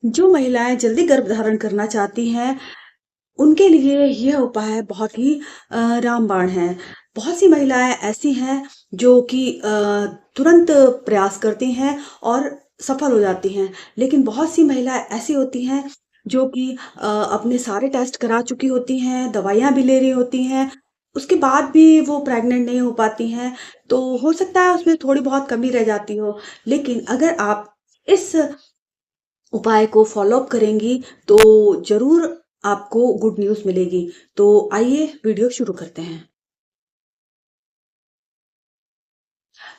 जो महिलाएं जल्दी गर्भधारण करना चाहती हैं, उनके लिए यह उपाय बहुत ही रामबाण है। बहुत सी महिलाएं ऐसी हैं जो कि तुरंत प्रयास करती हैं और सफल हो जाती हैं, लेकिन बहुत सी महिलाएं ऐसी होती हैं जो कि अपने सारे टेस्ट करा चुकी होती हैं, दवाइयाँ भी ले रही होती हैं, उसके बाद भी वो प्रेग्नेंट नहीं हो पाती हैं। तो हो सकता है उसमें थोड़ी बहुत कमी रह जाती हो, लेकिन अगर आप इस उपाय को फॉलो अप करेंगी तो ज़रूर आपको गुड न्यूज़ मिलेगी। तो आइए वीडियो शुरू करते हैं।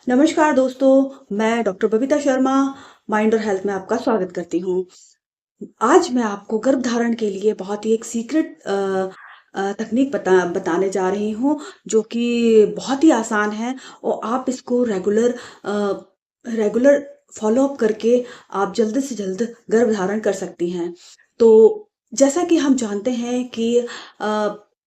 नमस्कार दोस्तों, मैं डॉक्टर बबीता शर्मा माइंड और हेल्थ में आपका स्वागत करती हूँ। आज मैं आपको गर्भधारण के लिए बहुत ही एक सीक्रेट तकनीक बताने जा रही हूँ, जो कि बहुत ही आसान है और आप इसको रेगुलर फॉलो अप करके आप जल्द से जल्द गर्भधारण कर सकती हैं। तो जैसा कि हम जानते हैं कि अ,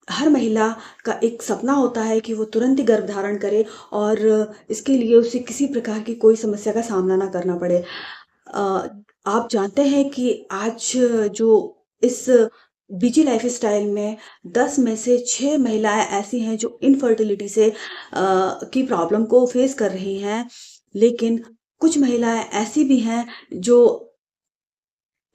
हर महिला का एक सपना होता है कि वो तुरंत ही गर्भधारण करे और इसके लिए उसे किसी प्रकार की कोई समस्या का सामना ना करना पड़े। अ, आप जानते हैं कि आज जो इस बिजी लाइफस्टाइल में 10 में से 6 महिलाएं ऐसी हैं जो इनफर्टिलिटी से की प्रॉब्लम को फेस कर रही हैं, लेकिन कुछ महिलाएं ऐसी भी हैं जो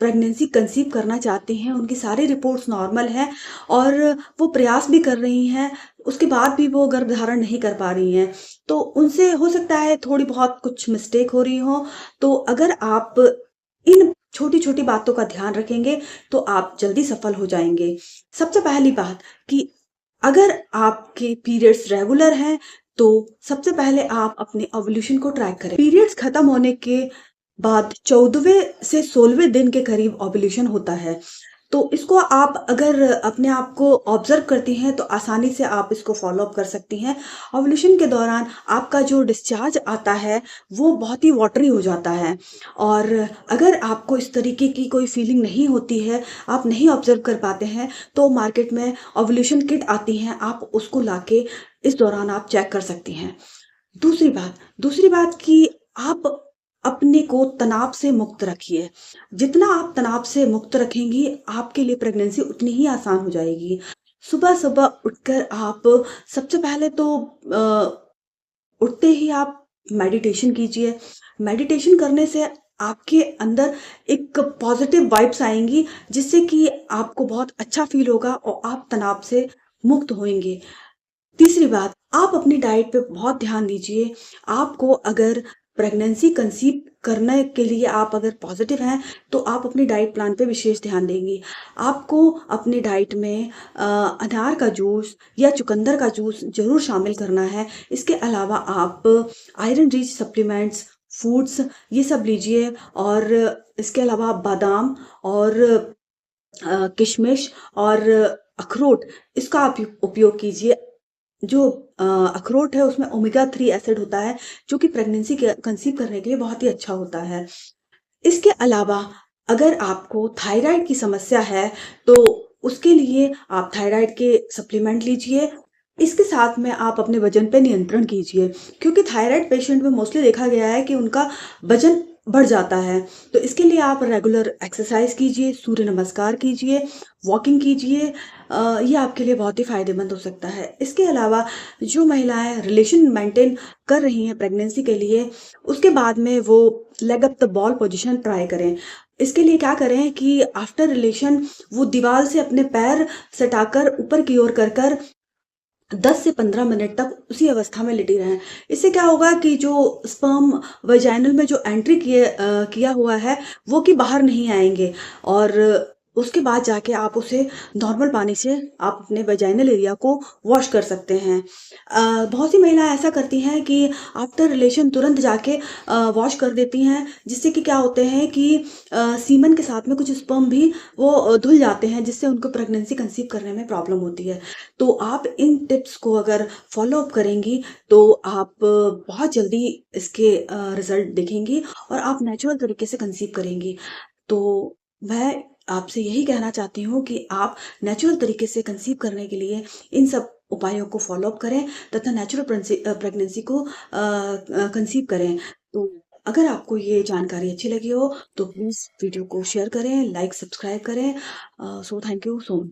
प्रेगनेंसी कंसीव करना चाहती हैं, उनकी सारी रिपोर्ट्स नॉर्मल हैं और वो प्रयास भी कर रही हैं, उसके बाद भी वो गर्भधारण नहीं कर पा रही हैं। तो उनसे हो सकता है थोड़ी बहुत कुछ मिस्टेक हो रही हो। तो अगर आप इन छोटी-छोटी बातों का ध्यान रखेंगे, तो आप जल्दी सफल हो जाएँगे। सबसे पहली बात कि अगर आपके पीरियड्स रेगुलर हैं, तो सबसे पहले आप अपने ओव्यूलेशन को ट्रैक करें। पीरियड्स खत्म होने के बाद 14वें से 16वें दिन के करीब ओव्यूलेशन होता है। तो इसको आप अगर अपने आप को ऑब्जर्व करती हैं तो आसानी से आप इसको फॉलो अप कर सकती हैं। ओव्यूलेशन के दौरान आपका जो डिस्चार्ज आता है वो बहुत ही वाटरी हो जाता है और अगर आपको इस तरीके की कोई फीलिंग नहीं होती है, आप नहीं ऑब्जर्व कर पाते हैं, तो मार्केट में ओव्यूलेशन किट आती हैं, आप उसको लाके इस दौरान आप चेक कर सकती हैं। दूसरी बात कि आप अपने को तनाव से मुक्त रखिए। जितना आप तनाव से मुक्त रखेंगी, आपके लिए प्रेगनेंसी उतनी ही आसान हो जाएगी। सुबह-सुबह उठकर आप सबसे पहले तो उठते ही आप मेडिटेशन कीजिए। मेडिटेशन करने से आपके अंदर एक पॉजिटिव वाइब्स आएँगी, जिससे कि आपको बहुत अच्छा फ़ील होगा और आप तनाव से मुक्त होएँगे। तीसरी बात, आप अपनी डाइट पे बहुत ध्यान दीजिए। आपको अगर प्रेगनेंसी कंसीव करने के लिए आप अगर पॉज़िटिव हैं, तो आप अपनी डाइट प्लान पे विशेष ध्यान देंगी। आपको अपनी डाइट में अनार का जूस या चुकंदर का जूस ज़रूर शामिल करना है। इसके अलावा आप आयरन रिच सप्लीमेंट्स, फूड्स ये सब लीजिए और इसके अलावा आप बादाम और किशमिश और अखरोट इसका आप उपयोग कीजिए। जो अखरोट है उसमें ओमेगा 3 एसिड होता है, जो कि प्रेगनेंसी के कंसीव करने के लिए बहुत ही अच्छा होता है। इसके अलावा अगर आपको थायराइड की समस्या है, तो उसके लिए आप थायराइड के सप्लीमेंट लीजिए। इसके साथ में आप अपने वज़न पे नियंत्रण कीजिए, क्योंकि थायराइड पेशेंट में मोस्टली देखा गया है कि उनका वज़न बढ़ जाता है। तो इसके लिए आप रेगुलर एक्सरसाइज़ कीजिए, सूर्य नमस्कार कीजिए, वॉकिंग कीजिए। ये आपके लिए बहुत ही फ़ायदेमंद हो सकता है। इसके अलावा जो महिलाएँ रिलेशन मेंटेन कर रही हैं प्रेगनेंसी के लिए, उसके बाद में वो leg up the ball position try करें। इसके लिए क्या करें कि आफ्टर रिलेशन वो दीवार से अपने पैर सटाकर ऊपर की ओर कर कर 10 से 15 मिनट तक उसी अवस्था में लेटी रहें। इससे क्या होगा कि जो स्पर्म वजाइनल में जो एंट्री किया हुआ है, वो कि बाहर नहीं आएँगे और उसके बाद जाके आप उसे नॉर्मल पानी से आप अपने वजाइनल एरिया को वॉश कर सकते हैं। बहुत सी महिलाएँ ऐसा करती हैं कि आफ्टर रिलेशन तुरंत जाके वॉश कर देती हैं, जिससे कि क्या होते हैं कि सीमन के साथ में कुछ स्पर्म भी वो धुल जाते हैं, जिससे उनको प्रेगनेंसी कंसीव करने में प्रॉब्लम होती है। तो आप इन टिप्स को अगर फॉलो अप करेंगी, तो आप बहुत जल्दी इसके रिज़ल्ट देखेंगी और आप नेचुरल तरीके से कंसीव करेंगी। तो मैं आपसे यही कहना चाहती हूँ कि आप नेचुरल तरीके से कंसीव करने के लिए इन सब उपायों को फॉलो अप करें तथा नेचुरल प्रेगनेंसी को कंसीव करें। तो अगर आपको ये जानकारी अच्छी लगी हो तो प्लीज़ वीडियो को शेयर करें, लाइक, सब्सक्राइब करें। So thank you so